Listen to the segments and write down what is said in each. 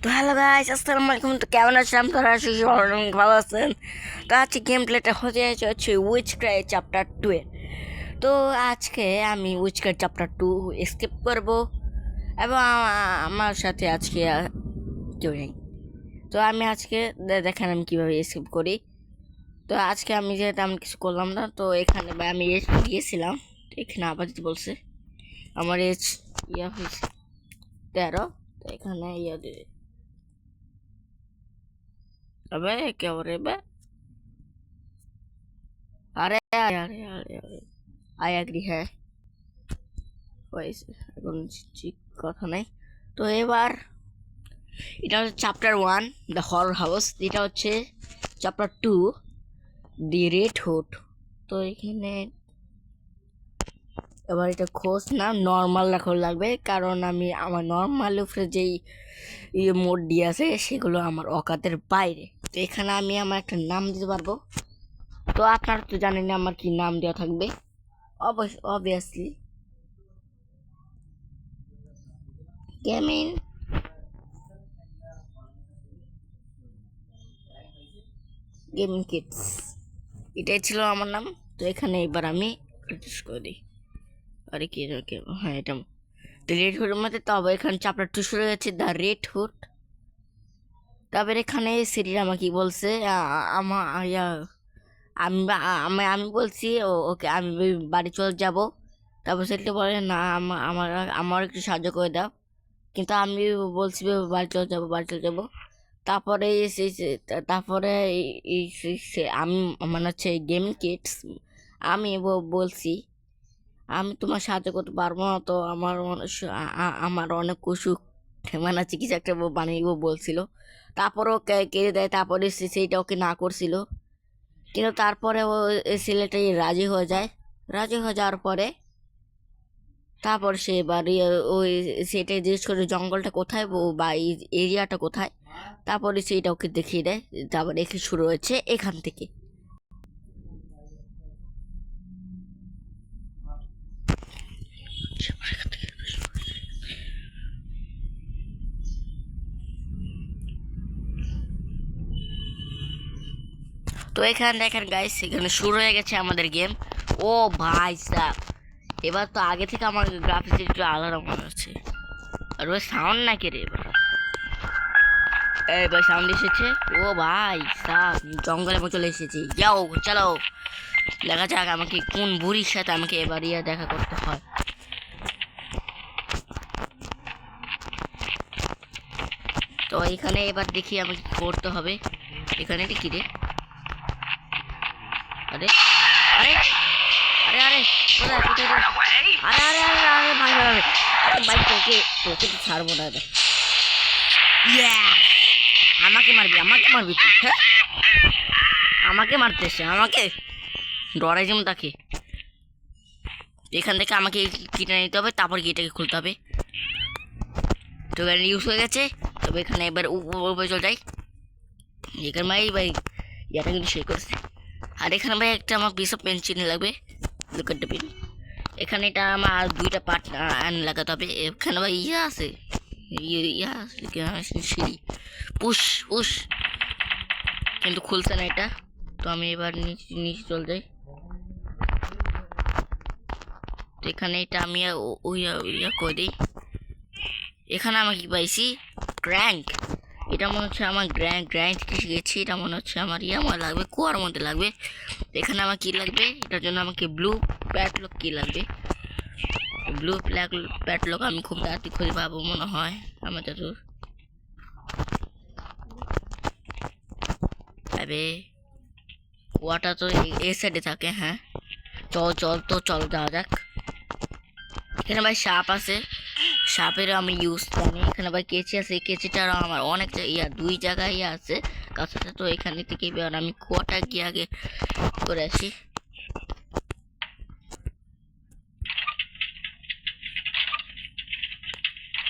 তো hello guys, আসসালামু আলাইকুম। তো কেমন আছেন আপনারা? আশা করি অনেক ভালো আছেন। তো আজকে গেম প্লেটা হচ্ছে উইচক্রাফট চ্যাপ্টার 2 এর। তো আজকে আমি উইচক্রাফট চ্যাপ্টার 2 স্কিপ করব এবং আমার সাথে আজকে কেউ নেই। তো আমি আজকে দেখেন আমি কীভাবে স্কিপ করি। তো আজকে আমি যেহেতু আমি কিছু করলাম না, তো এখানে আমি এজ দিয়েছিলাম, এখানে আবার দিতে বলছে। আমার এজ হয়েছে 13। তো এখানে দিয়ে अबे क्या हो रहा है बे? अरे अरे अरे अरे अरे आई एग्री है এখন ঠিক কথা নাই। তো এবার এটা হচ্ছে চ্যাপ্টার 1 দ্য হরর হাউস, এটা হচ্ছে চ্যাপ্টার 2 দি রেড হুড। তো এখানে এবার এটা খোঁজ না নর্মাল রাখা লাগবে, কারণ আমি আমার নর্মাল উপরে যেই মোড দিয়ে আছে সেগুলো আমার অকাতের বাইরে। তো এখানে আমি আমার একটা নাম দিতে পারবো। তো আপনারা তো জানেন আমার কি নাম দেওয়া থাকবে, অবভিয়াসলি গেমিং গেমিং কিডস, এটাই ছিল আমার নাম। তো এখানে এবার আমি রেজিস্টার করে দিই। আরে কি হ্যাঁ এটা তো রেড হুডের মধ্যে। তবে এখানে চ্যাপ্টার 2 শুরু হয়েছে দ্য রেড হুড। তারপরে এখানে সিরিজ আমাকে কি বলছে, আমার আমি আমি আমি বলছি ওকে আমি বাড়ি চলে যাব। তারপর সেটা বলে না, আমার আমার একটু সাহায্য করে দাও। কিন্তু আমি বলছি বাড়ি চলে যাবো, বাড়ি চলে যাবো। তারপরে তারপরে আমি মানে হচ্ছে গেমিং কিডস, আমি বলছি আমি তোমার সাহায্য করতে পারবো না। তো আমার অনেক কুসু মানে হচ্ছে কিছু একটা বানিয়ে বলছিল। তারপরও কেড়ে দেয়। তারপরে সেইটা ওকে না করছিল, কিন্তু তারপরে ও ছেলেটাই রাজি হয়ে যায়। রাজি হয়ে যাওয়ার পরে তারপর সে এবার ওই সেটাই জিজ্ঞেস করে জঙ্গলটা কোথায় বা এই এরিয়াটা কোথায়। তারপরে সেইটা ওকে দেখিয়ে দেয়। তারপর এখানে শুরু হয়েছে এখান থেকে। তো এখানে দেখেন গাইস, এখানে শুরু হয়ে গেছে আমাদের গেম। ও ভাই সাহেব, এবার তো আগে থেকে আমার গ্রাফিক্স একটু আলাদা মনে হচ্ছে। আর ওই সাউন্ড নাকি রে এবার? এবার সাউন্ড এসেছে। ও ভাই সাহেব, জঙ্গলের মতো চলে এসেছি। যাও চলো, দেখা যাক আমাকে কোন বুড়ির সাথে আমাকে এবার দেখা করতে হয়। তো এখানে এবার দেখি আমাকে কি করতে হবে। এখানে কি রে? আরে আরে আরে আরে কোথায় কোথায়? আরে আরে আরে আরে ভাই ভাই ভাই, তোকে তোকে তো ছাড়বো না। আমাকে মারবি, আমাকে মারবি তুই? হ্যাঁ, আমাকে মারতেছে, আমাকে ডরাই যেমন তাকে। এখান থেকে আমাকে কিটা নিতে হবে, তারপর গেটটাকে খুলতে হবে। তো এখানে ইউজ হয়ে গেছে। তবে এখানে এবার উপরে চলে যাই। এখানে ভাই ইয়াটা কিন্তু শেষ করছে। আর এখানে ভাই একটা আমার পিস অফ পেন্সিল লাগবে, লুকারটা পেন। এখানে এটা আমার আর 2টা পার্ট লাগাতে হবে। এখানে ভাই আছে সিঁড়ি, পুশ পুশ, কিন্তু খুলছে না এটা। তো আমি এবার নিচে চলে যাই। তো এখানে এটা আমি করে দিই। এখানে আমি কি পাইছি? ক্র্যাঙ্ক। এটা মনে হচ্ছে আমার গ্র্যান্ড থেকে শিখেছি। এটা মনে হচ্ছে আমার আমার লাগবে, কুয়ার মধ্যে লাগবে। এখানে আমার কি লাগবে? এটার জন্য আমাকে ব্লু প্যাডলক কি লাগবে। ব্লু প্যাডলক আমি খুব তাড়াতাড়ি খুঁজে পাবো মনে হয় আমার যতদূর। আরে কুয়াটা তো এই সাইডে থাকে। হ্যাঁ চল চল, তো চল যাওয়া যাক। এখানে ভাই সাপ আছে, সাপের আমি ইউজ জানি। এখানে আবার কেচি আছে, কেচিটার আমার অনেক 2 জায়গায় আছে কাছে। তো এখানে থেকে এবার আমি কুয়াটা গিয়ে আগে করে আসি।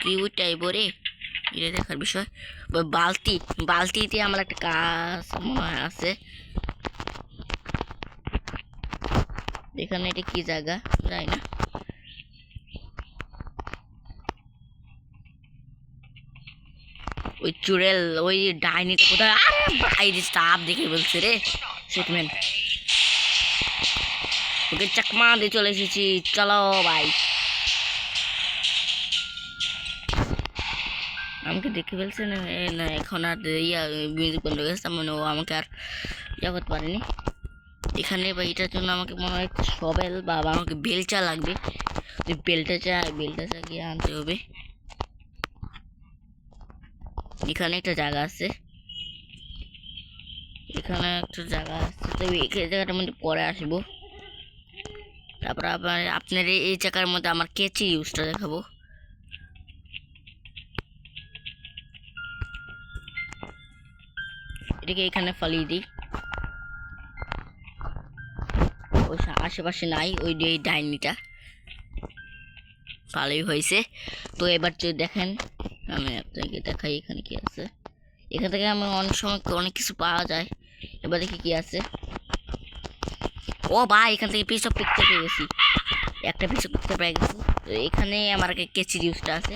কি ওইটাই বলে এটা দেখার বিষয়। বালতিতে আমার একটা কাজ মনে হয় আছে। এখানে এটা কি জায়গা যাই না। ওই চুড়েল ওই ডাইনিটা কোথায়? আরে ভাই স্টাফ দেখে বলছে রে শিটম্যান। ওকে চাকমা দিয়ে চলে এসেছি, চলো ভাই। আমাকে দেখে ফেলছে না? না এখন আর মিউজিক বন্ধ হয়ে গেছে, মানে ও আমাকে আর ইয়া করতে পারেনি এখানে। বা এটার জন্য আমাকে মনে হয় সবেল বা আমাকে বেলচা লাগবে। বেলটা গিয়ে আনতে হবে। এখানে একটা জায়গা আছে, তবে এই জায়গাটার মধ্যে পরে আসবো। তারপর আপনার এই জায়গার মধ্যে আমার কেচি ইউজটা দেখাবো। এটাকে এখানে ফালিয়ে দিই। ওই আশেপাশে নাই ওই ডাইনিটা, ভালোই হয়েছে। তো এবার যদি দেখেন, আমি আপনাকে দেখাই এখানে কি আছে। এখান থেকে আমার অনেক সময় অনেক কিছু পাওয়া যায়। এবার দেখি কি আছে। ও ভাই, এখান থেকে পিস অফ পিকচার পেয়ে গেছি, একটা পিস অফ পিকচার পেয়ে গেছি। তো এখানে আমার কেচির ইউজটা আছে।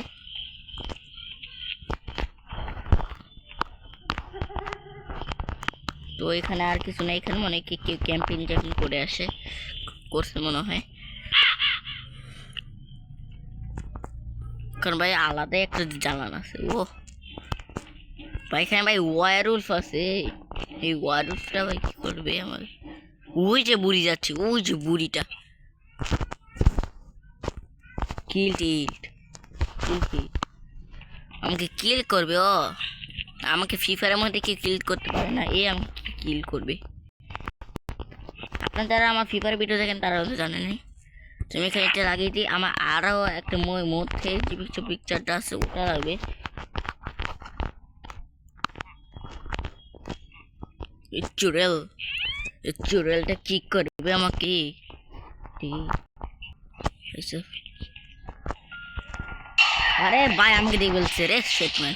তো এখানে আর কিছু না, এখানে মনে হয় কেউ ক্যাম্পিং করে করছে মনে হয়। কারণ ভাই আলাদা একটা জ্বালান আছে। ও ভাই এখানে ভাই ওয়ারউলফ আছে। এই ওয়ারউলফটা ভাই কি করবে আমার? ওই যে বুড়ি যাচ্ছে, ওই যে বুড়িটা আমাকে কিল করবে। ও আমাকে ফ্রি ফায়ারের মধ্যে কি কিল করতে পারে না, এ আমাকে কিল করবে। আপনার যারা আমার ফ্রি ফায়ার ভিডিও দেখেন তারা তো জানেন। তুমি এখানে এটা লাগিয়ে দিই। আমার আরও একটা মধ্যে যে পিকচারটা আছে ওটা লাগবে। চুড়েলটা কি করবে আমাকে? আরে ভাই আমাকে দিয়ে বলছে রে শিটম্যান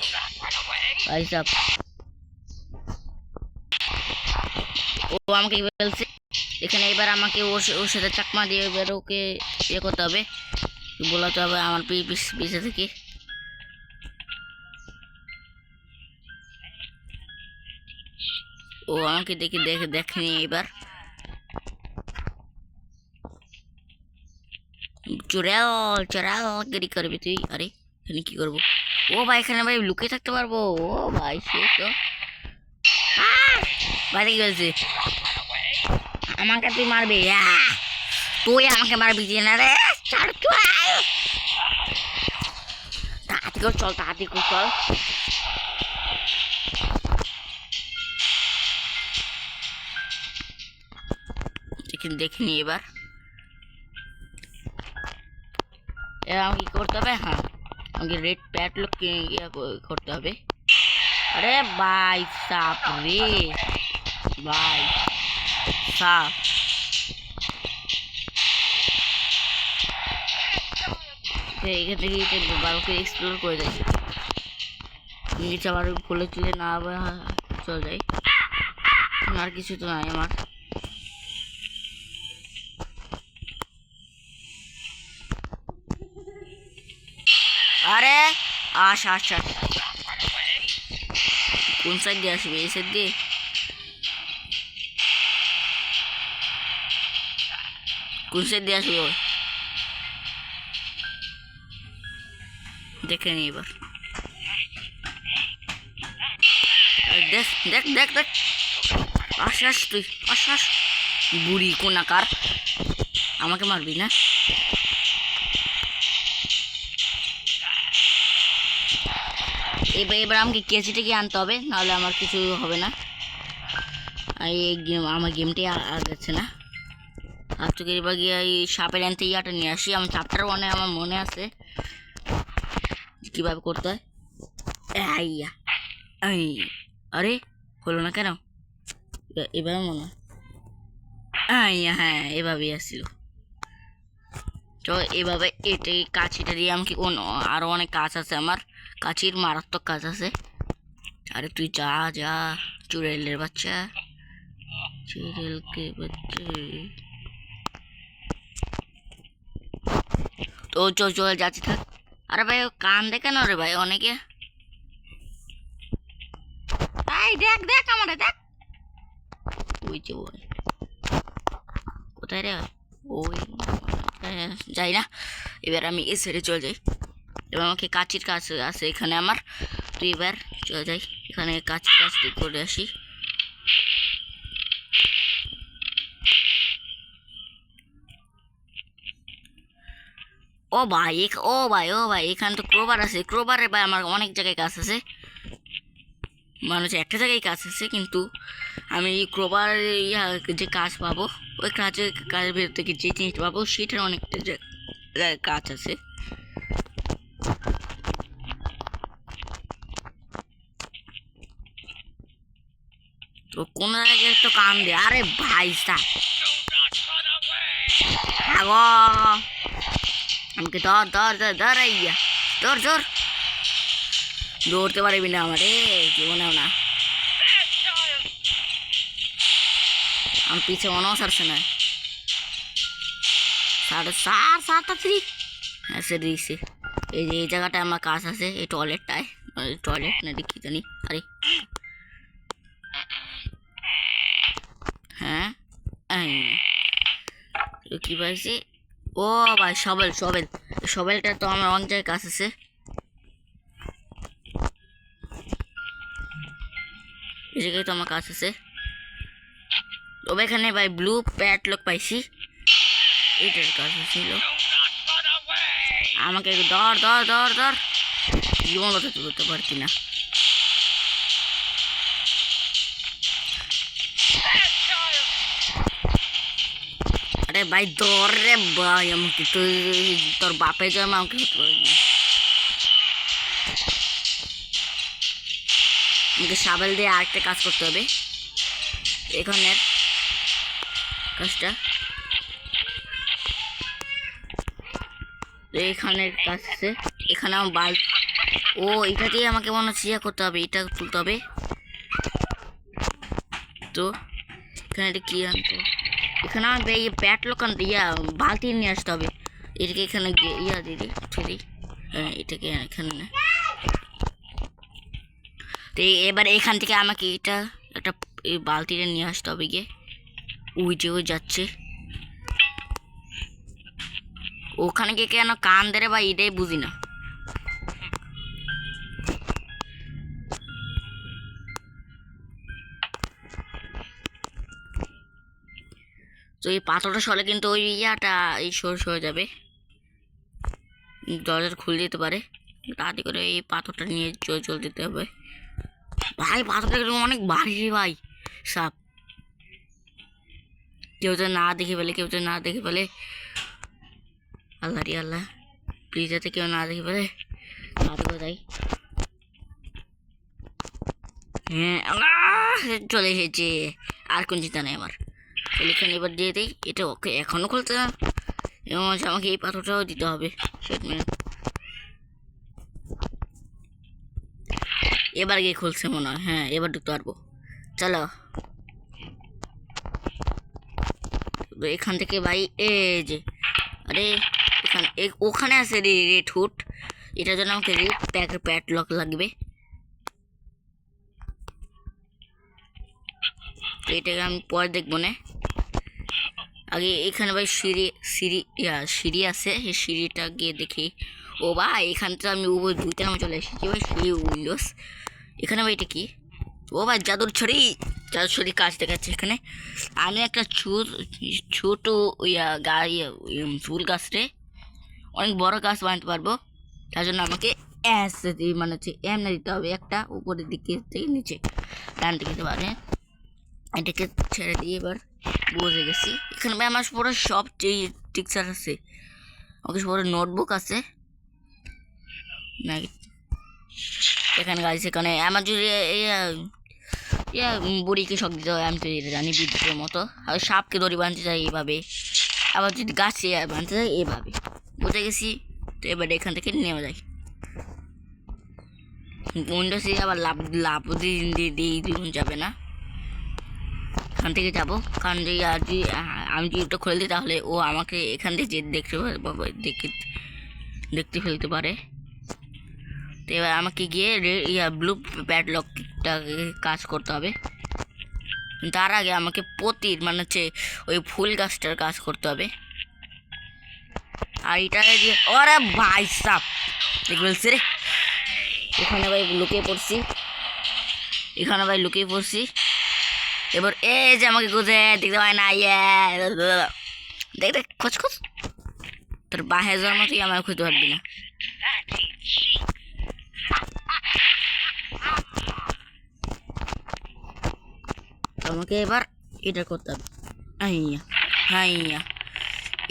ভাই সাহেব। ও আমাকে বলছে এখানে, এবার আমাকে ওর সাথে চাকমা দিয়ে এবার ওকে ইয়ে করতে হবে, বলাতে হবে আমার পিছে থেকে। ও আমাকে দেখেনি এবার। চোরাল গেরি করবি তুই। আরে এখানে কি করবো? ও ভাই এখানে ভাই লুকিয়ে থাকতে পারবো। ও ভাই সে তো ভাই কি বলছে আমাকে তুই মারবি? তুই আমাকে মারবি না রে, তাড়াতাড়ি করে চল, তাড়াতাড়ি করে চল। দেখিনি এবার আমাকে কি করতে হবে? হ্যাঁ আমাকে রেড প্যাড লোক করতে হবে। আরে ভাই সাপ রে, ভাই সাপ। এখান থেকে বারোকে এক্সপ্লোর করে যাই, নিচে আবার খুলে চলে না চলে যাই। আর কিছু তো নাই আমার। আরে আচ্ছা কোন সাইড দিয়ে আসবে? এই সাইড দিয়ে? কোন সাইড দিয়ে আসবে দেখে নি এবার। দেখ দেখ দেখ দেখ, আস তুই আস। বুড়ি কোন আকার, আমাকে মারবি না? এবার আমাকে কেচিটা কি আনতে হবে, নাহলে আমার কিছু হবে না। আমার গেমটি আর যাচ্ছে না। আর তোকে এবার গিয়ে এই সাপের আনতে ইয়াটা নিয়ে আসি। আমার চ্যাপ্টার 1 আমার মনে আছে কিভাবে করতে হয়। আরে হলো না কেন? এবার মনে হয় হ্যাঁ এভাবেই আসছিল। তো এভাবে এটাই কাছিটা দিয়ে আমাকে আরো অনেক কাজ আছে, আমার কাছির মারাত্মক কাজ আছে। আরে তুই যা চুড়েলের বাচ্চা, চুড়েলকে বাচ্চা। তো চল যাচ্ছি থাক। আরে ভাই কান দেখে না রে ভাই অনেকে। এই দেখ দেখ আমারে দেখ। ওই যে ওই কোথায় রে? ওই যাই না, এবার আমি এ সাইডে চলে যাই। এবার আমাকে কাচির কাজ আছে এখানে আমার, তো এবার চলে যাই এখানে কাচির কাজ করে আসি। ও ভাই ও ভাই ও ভাই, এখানে তো ক্রোবার আছে। ক্রোবারে ভাই আমার অনেক জায়গায় কাজ আছে, মানুষ একটা জায়গায় কাজ আছে, কিন্তু আমি ক্রোবার যে কাজ পাবো, ওই কাজের ভেতর থেকে যে জিনিসটা পাবো সেটার অনেকটা জায়গায় কাজ আছে। তো কোন জায়গায় তো কাম দে। আরে ভাই আগো আমাকে ধর ধর ধর ধর আইয়া ধর ধর, দৌড়তে পারবি না আমারে জীবনেও না। আমার পিছে মনেও সারছে না। তাড়াতাড়ি হ্যাঁ সে দিয়েছে। এই যে এই জায়গাটায় আমার কাজ আছে, এই টয়লেটটায়, টয়লেট না কি জানি। আরে হ্যাঁ কি পাইছি? ও ভাই সবেল সবেল, সবেলটা তো আমার অনেক জায়গায় কাজ আছে। এই জায়গায় তো আমার কাজ আছে। তবে এখানে ভাই ব্লু প্যাট লক পাইছি, এটার কাজ ছিল। আমাকে ধর ধর ধর ধর, জীবন করতে পারছি না। আরে ভাই ধর রে ভাই, আমাকে তোর বাপে যায় আমাকে হতে পারবি না। আমাকে সাবেল দিয়ে আরেকটা কাজ করতে হবে এখানের কাজটা। এখানের কাজ আছে, এখানে আমার বাল্ব, ও এটা দিয়ে আমাকে মনে হচ্ছে ইয়ে করতে হবে, এটা তুলতে হবে। তো এখানে এটা কি আনতে, এখানে আমার এই প্যাট লোকান ইয়া বালতি নিয়ে আসতে হবে। এটাকে এখানে ইয়া দিদি ঠেলি, হ্যাঁ এটাকে এখানে না। তো এবার এখান থেকে আমাকে এটা একটা এই বালতিটা নিয়ে আসতে হবে গিয়ে। ওই যে ওই যাচ্ছে ওখানে গিয়ে কেন কান দেরে বা এটাই বুঝি না। তো এই পাথরটা সরে কিন্তু ওই ইয়াটা এই সরে যাবে, দরজা খুলে দিতে পারে। তাড়াতাড়ি করে এই পাথরটা নিয়ে চলে যেতে হবে। ভাই পাথরটা অনেক ভারী ভাই, সাপ কেউ তো না দেখে ফেলে, কেউ তো না দেখে ফেলে। আল্লাহ রে আল্লাহ, প্লিজ যাতে কেউ না দেখে ফেলে, তাড়াতাড়ি যাই। হ্যাঁ চলে এসেছে, আর কোন চিন্তা নেই আমার। এখানে এবার দিয়ে দিই, এটা ওকে এখনো খুলছে না, এবং আমাকে এই পাথরটাও দিতে হবে। এবার গিয়ে খুলছে মনে হয়, হ্যাঁ এবার ঢুকতে পারবো। চলো এখান থেকে ভাই, এই যে আরে এখানে ওখানে আছে রেড হুড, এটার জন্য আমাকে রেড প্যাট লক লাগবে। এটাকে আমি পরে দেখবো না, আগে এখানে ভাই সিঁড়ি আছে, সেই সিঁড়িটা গিয়ে দেখি। ও ভাই এখান থেকে আমি দুইটা নামে চলে এসেছি ভাই, সিঁড়ি উইন্ডোজ। এখানে ভাই এটা কি? ও ভাই জাদুর ছড়ি কাজ দেখাচ্ছে এখানে। আমি একটা ছোট ফুল গাছরে অনেক বড় গাছ বানাতে পারবো। তার জন্য আমাকে মানে হচ্ছে এমনি দিতে হবে, একটা উপরের দিকে থেকে নিচে ডান দিকে দিতে পারে। এটাকে ছেড়ে দিয়ে এবার বুঝে গেছি। এখানে ভাই আমার পুরো সব টিকচার আছে, আমাকে পুরো নোটবুক আছে না এখানে গাছ। এখানে আমার যদি বুড়িকে শখ দিতে হয় আমি তো এটা জানি, বিদ্যুতের মতো। আর সাপকে দড়ি বাঁধতে চাই এইভাবে, আবার যদি গাছে বাঁধতে চাই এইভাবে, বুঝে গেছি। তো এবার এখান থেকে নেমে যাই। উইন্ডোজে আবার লাভ দিয়ে যাবে না, এখান থেকে যাবো। কারণ যদি আমি যদি এটা খুলে দিই তাহলে ও আমাকে এখান থেকে দেখতে ফেলতে পারে। তো এবার আমাকে গিয়ে ব্লু প্যাডলকটাকে কাজ করতে হবে। তার আগে আমাকে মানে হচ্ছে ওই ফুল গাছটার কাজ করতে হবে। আর এটাকে দিয়ে ওরে ভাই সাপ দেখে বলছি রে, এখানে ভাই লুকিয়ে পড়ছি, এবার এই যে আমাকে খুঁজে দেখতে পায় না, দেখ দেখ খোঁজ তোর বাহে যাওয়ার মতোই আমার খুঁজতে পারবি না। আমাকে এবার এটা করতে হবে,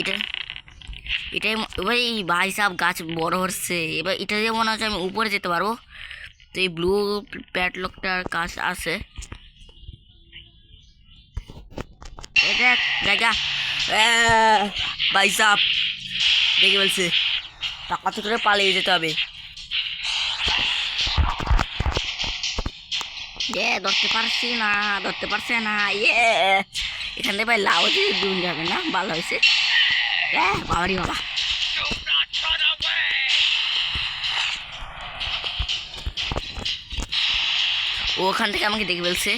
এটা এটাই এবার এই ভাই সাহেব গাছ বড় হচ্ছে, এবার এটা দিয়ে মনে হচ্ছে আমি উপরে যেতে পারবো। তো এই ব্লু প্যাডলকটার কাজ আছে, এটা জায়গা ভাই সাহেব দেখে বলছে টাকা করে পালিয়ে যেতে হবে। ধরতে পারছে না এখান থেকে ভাই লাউ দিয়ে দুন যাবে না, ভালো হয়েছে। বাবারি বাবা, ওখান থেকে আমাকে দেখে ফেলছে,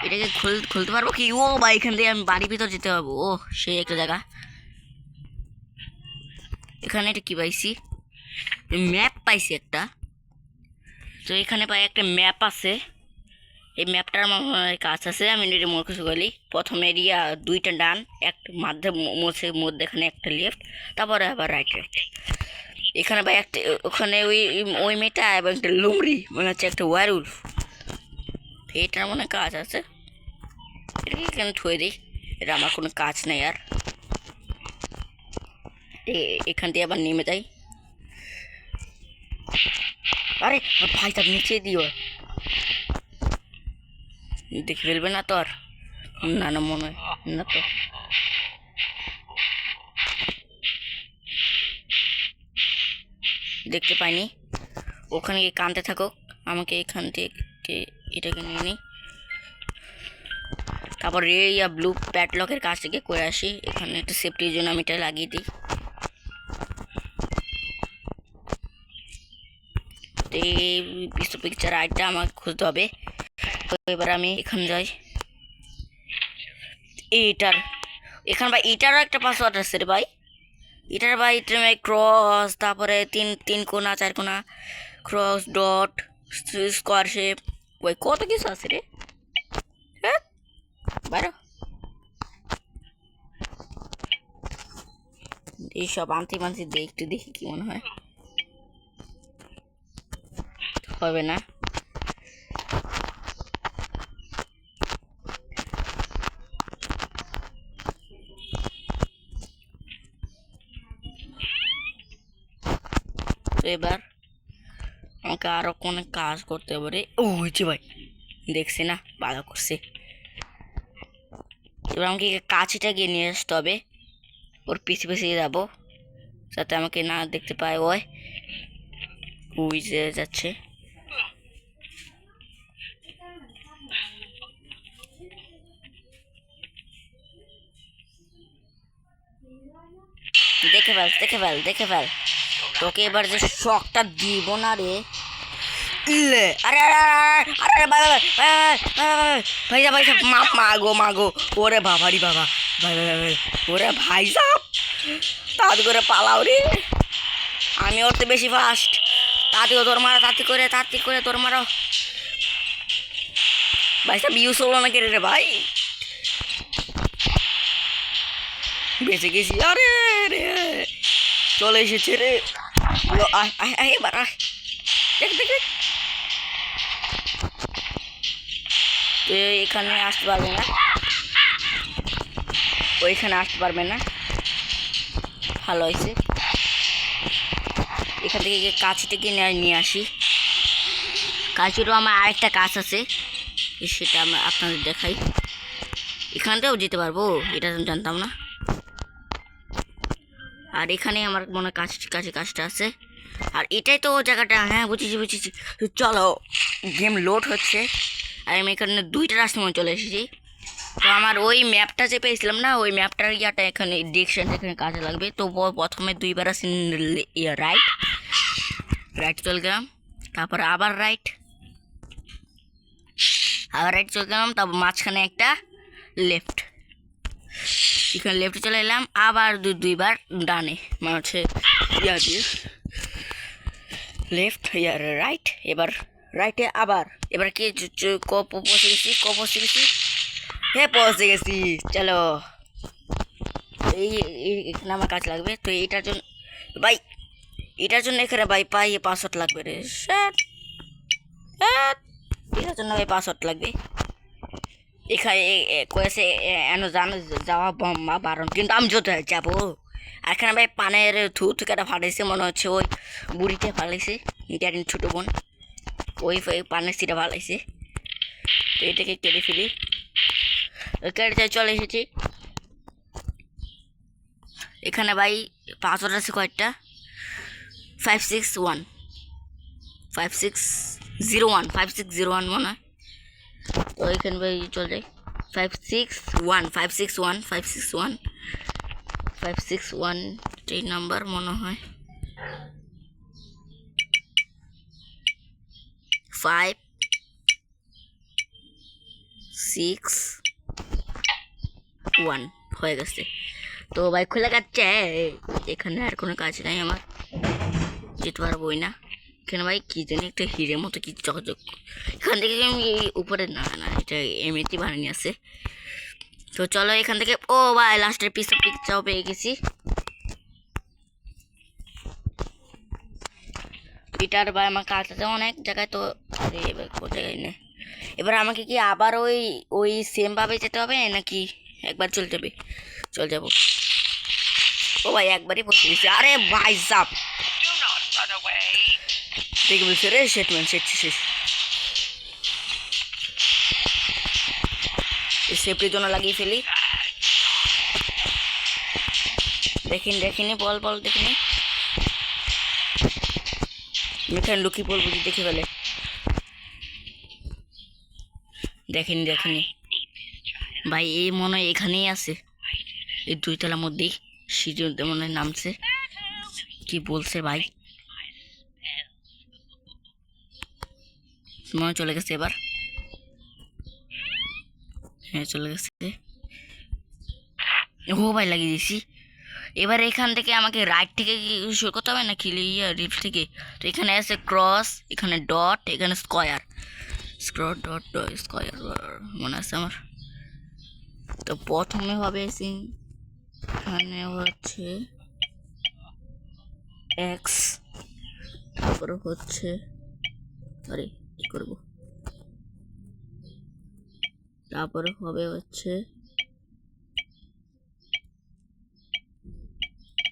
এটাকে খুলতে পারবো কি? ও ভাই এখান থেকে আমি বাড়ির ভিতর যেতে পারবো। ও সেই একটা জায়গা। এখানে এটা কি পাইছি? ম্যাপ পাইছি একটা। তো এখানে পাই একটা ম্যাপ আছে, এই ম্যাপটার কাজ আছে। আমি এটা মুখস্থ করি। প্রথম এরিয়া দুইটা ডান, একটা মধ্যেখানে একটা লেফট, তারপরে আবার রাইট। এখানে ভাই একটা ওখানে ওই মেয়েটা এবং একটা লুমড়ি মনে হচ্ছে একটা ওয়ারউলফ, এটার মনে কাজ আছে। এটাকে এখানে থুয়ে দিই, এটা আমার কোনো কাজ নেই আর। এখান দিয়ে আবার নেমে যাই। আরে ভাই তার নিচে দিও, দেখে ফেলবে না তো আর? না মনে হয় না তো। দেখতে পাইনি, ওখানে গিয়ে কাঁদতে থাকো। আমাকে এখান থেকে এটাকে নিয়ে নিই, তারপর ব্লু প্যাডলকের কাছ থেকে করে আসি। এখানে একটা সেফটির জন্য আমি এটা লাগিয়ে দিই। তো এই পিকচার আইটা আমাকে খুঁজতে হবে। তো এবার আমি এখানে যাই, এখানে ভাই এটারও একটা পাসওয়ার্ড আছে রে ভাই। এটার ভাই ক্রস, তারপরে তিন কোনা, 4 কোনা, ক্রস, ডট, স্কোয়ার শেপ, ওই কত কিছু আছে রে। হ্যাঁ বাইরে এইসব আনতে দেখি কি মনে হয়, হবে না। তো এবার আমাকে আরো কোনো কাজ করতে পারে। ও হয়েছে ভাই, দেখছি না, ভালো করছে। এবার আমাকে কাছিটা গিয়ে নিয়ে আসতে হবে, ওর পিছিয়ে যাবো যাতে আমাকে না দেখতে পায়। ওই যে যাচ্ছে, দেখে ফেল তোকে এবার যে শকটা দিব না রে। আরে আরে ভাই মাগো ওরে বাবারি বাবা, ভাই ওরে ভাই সাহেব তাড়াতাড়ি করে পালাও রে, আমি ওর তো বেশি ফাস্ট। তাড়াতাড়ি তোর মারা, তাড়াতাড়ি করে তোর মারো ভাই সাহেব। ইউজ হলো না কেটে রে ভাই, বেঁচে গেছি। আরে রে চলে এসেছে রে, এবার দেখ এখানে আসতে পারবে না, ওইখানে আসতে পারবে না, ভালো হয়েছে। এখান থেকে কাছিটাকে নিয়ে আসি। কাছিরও আমার আরেকটা কাজ আছে, সেটা আমরা আপনাদের দেখাই। এখানটাও যেতে পারবো, এটা জানতাম না। আর এখানে আমার মনে কাছে কাজটা আছে, আর এটাই তো জায়গাটা। হ্যাঁ বুঝেছি। চলো, গেম লোড হচ্ছে, আর আমি এখানে 2টা রাস্তা মনে চলে এসেছি। তো আমার ওই ম্যাপটা যে পেয়েছিলাম না, ওই ম্যাপটার ইয়াটা এখানে ডিরেকশন এখানে কাজে লাগবে। তো প্রথমে 2বার আসি রাইট, রাইট চলে গেলাম, তারপরে আবার রাইট চলে গেলাম, তারপর মাঝখানে একটা লেফট, এখানে লেফটে চলে এলাম, আবার দুইবার ডানে, মানে হচ্ছে লেফট রাইট, এবার রাইটে আবার, এবার কি পৌঁছে গেছি, হ্যাঁ পৌঁছে গেছি। চলো এই এখানে আমার কাজ লাগবে, তো এটার জন্য ভাই, এখানে ভাই পাসওয়ার্ড লাগবে রে, এটার জন্য ভাই পাসওয়ার্ড লাগবে। এখানে কয়েছে এন জানো যাওয়া বম্মা বারণ, কিন্তু আমি যেতে যাবো। আর এখানে ভাই পানের থেকে ফাটাইছে, মনে হচ্ছে ওই বুড়িতে ফালাইছে, এটার ছোটো বোন ওই পানের সিটা ফালাইছে। তো এটাকে কেটে ফেলি, কেটে চলে এসেছি। এখানে ভাই পাসওয়ার্ড আছে কয়েকটা, 5601 মনে হয়। তো এখানে ভাই চলে যাই 561 এই নাম্বার মনে হয়, 561 হয়ে গেছে। তো ভাই খুলে যাচ্ছে, এখানে আর কোনো কাজ নাই, আমার যেতে পারবোই না। এখানে ভাই কি জানি একটা হিরের মতো কি চকচক, এখান থেকে আমি উপরে না এটা এমনিতে বানিয়ে আছে। তো চলো এখান থেকে, ও ভাই লাস্টের পিকচারও পেয়ে গেছি। এটার ভাই আমার কাজ আছে অনেক জায়গায়, তো এবার কোথায় নেই। এবার আমাকে কি আবার ওই সেম ভাবে যেতে হবে নাকি একবার চলে যাবো? ও ভাই একবারই পৌঁছে গেছি। আরে ভাই সাপ দেখে বলছে রে, শেষ সেফটির জন্য লাগিয়ে ফেলি। দেখিনি বল দেখিনি, এখানে লুকি বল বুঝি দেখে ফেলে, দেখিনি ভাই এই মনে হয় এখানেই আছে, এই 2 তলার মধ্যেই সিঁড়ি মনে হয় নামছে, কি বলছে ভাই, মনে চলে গেছে এবার, হ্যাঁ চলে গেছে। ও ভাই লাগিয়ে দিয়েছি। এবার এখান থেকে আমাকে রাইট থেকে শুরু করতে হবে নাকি লেফট থেকে? তো এখানে আছে ক্রস, এখানে ডট, এখানে স্কয়ার, ডট স্কয়ার মনে আছে আমার। তো প্রথমে হবে এখানে হচ্ছে এক্স, তারপরে হচ্ছে সরি কি করব, তারপরে হবে হচ্ছে,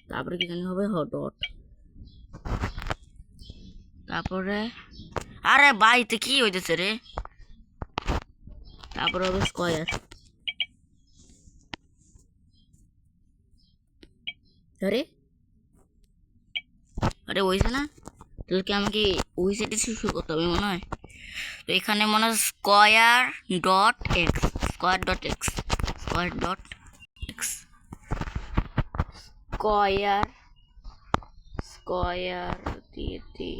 তারপরে কি জানি হবে ডট, তারপরে আরে ভাই তো কি হইতেছে রে, তারপরে হবে স্কয়ার। আরে ওইছে না, তাহলে কি আমাকে ওই সাইডে শুরু করতে হবে মনে হয়। তো এখানে মনে হয় স্কয়ার ডট এক্স স্কয়ার দিয়ে দিই,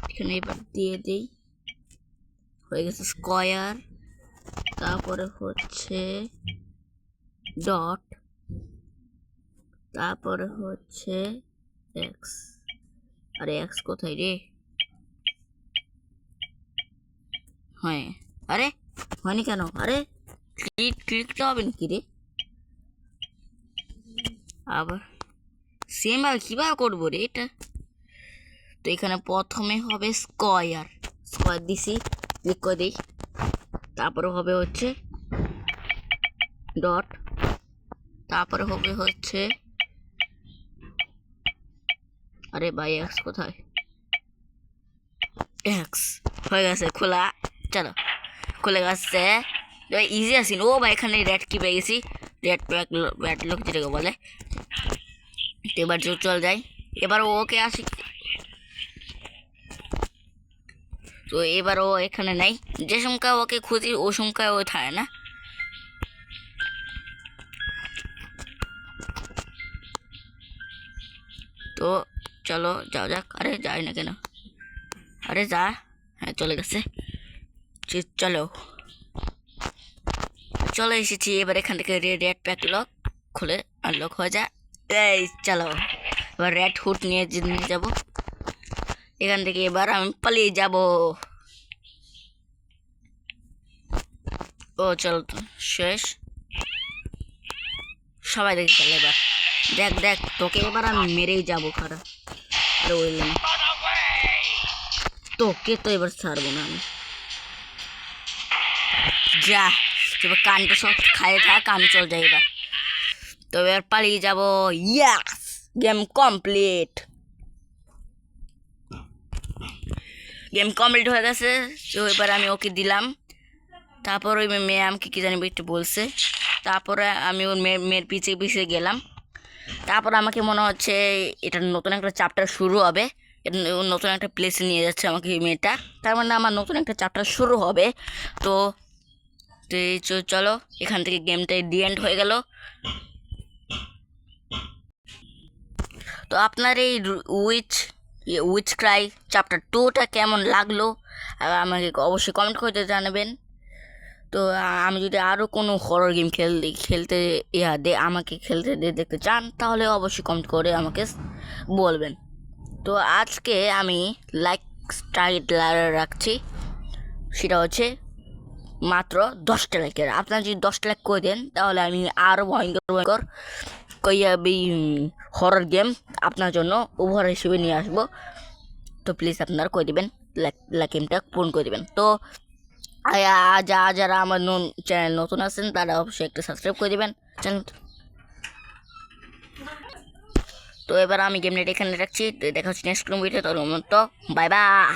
এখানে এবার দিয়ে দিই, হয়ে গেছে স্কয়ার, তারপরে হচ্ছে ডট, তারপরে হচ্ছে এক্স। আরে এক্স কোথায় রে, হ্যাঁ আরে হয়নি কেন, আরে ক্লিকটা হবে নাকি রে, আবার সেম ভাবে কিভাবে করবো রে এটা। তো এখানে প্রথমে হবে স্কয়ার দিছি, ক্লিক করে দিই, তারপরে হবে হচ্ছে ডট, তারপরে হবে হচ্ছে, আরে ভাই এক্স কোথায়, এক্স হয়ে গেছে খোলা। চলো খুলে গেছে, ইজি আছে। ও ভাই এখানে রেড কি পেয়ে গেছি, রেড লোক যেটাকে বলে। এবার চল যাই, এবার ওকে আসি, তো এবার ও এখানে নাই, যে সংখ্যা ওকে খুঁজি ও সংখ্যা ও থাকে না। তো চলো চলো যাও যাক। আরে যাই না কেন? আরে যা, হ্যাঁ চলে গেছে। চলো চলে এসেছি। এবার এখান থেকে রেড প্যাক লক খুলে আনলক হয়ে যায়। এই চলো এবার রেড হুড নিয়ে যাবো এখান থেকে। এবার আমি পালিয়ে যাব। ও চল শেষ, সবাই দেখে চলে। এবার দেখ দেখ, তোকে এবার আমি মেরেই যাবো খারা। আরে বললাম তোকে তো এবার ছাড়বো না আমি। যা এবার কানটা সব খাইয়ে থাক, আমি চল যাই এবার। তো এবার পালিয়ে যাবো। ইয়াস, গেম কমপ্লিট। গেম কমপ্লিট হয়ে গেছে। তো এবার আমি ওকে দিলাম। তারপর ওই মেয়ে আমাকে কী জানি একটু বলছে। তারপরে আমি ওর মেয়ের পিছিয়ে পিছিয়ে গেলাম। তারপর আমাকে মনে হচ্ছে এটা নতুন একটা চ্যাপ্টার শুরু হবে। নতুন একটা প্লেসে নিয়ে যাচ্ছে আমাকে এই মেয়েটা। তার মানে আমার নতুন একটা চ্যাপ্টার শুরু হবে। তো চলো এখান থেকে গেমটা ডি এন্ড হয়ে গেল। তো আপনার এই উইচ ক্রাই চ্যাপ্টার 2টা কেমন লাগলো আমাকে অবশ্যই কমেন্ট করে জানাবেন। তো আমি যদি আরও কোনো হরর গেম খেলতে আমাকে খেলতে দেখতে চান তাহলে অবশ্যই কমেন্ট করে আমাকে বলবেন। তো আজকে আমি লাইক স্টাইল রাখছি, সেটা হচ্ছে মাত্র 10টা লাইকের। আপনারা যদি 10টা লাইক করে দেন তাহলে আমি আরও ভয়ঙ্কর হরর গেম আপনার জন্য উপহার হিসেবে নিয়ে আসবো। তো প্লিজ আপনারা করে দেবেন, লাইক গেমটা পূরণ করে দেবেন। তো যারা আমার চ্যানেল নতুন আছেন তারা অবশ্যই একটা সাবস্ক্রাইব করে দেবেন চ্যানেল। তো এবার আমি গেমটা এখানে রাখছি। দেখা হচ্ছে নেক্সট ভিডিও। তো বাই বাই।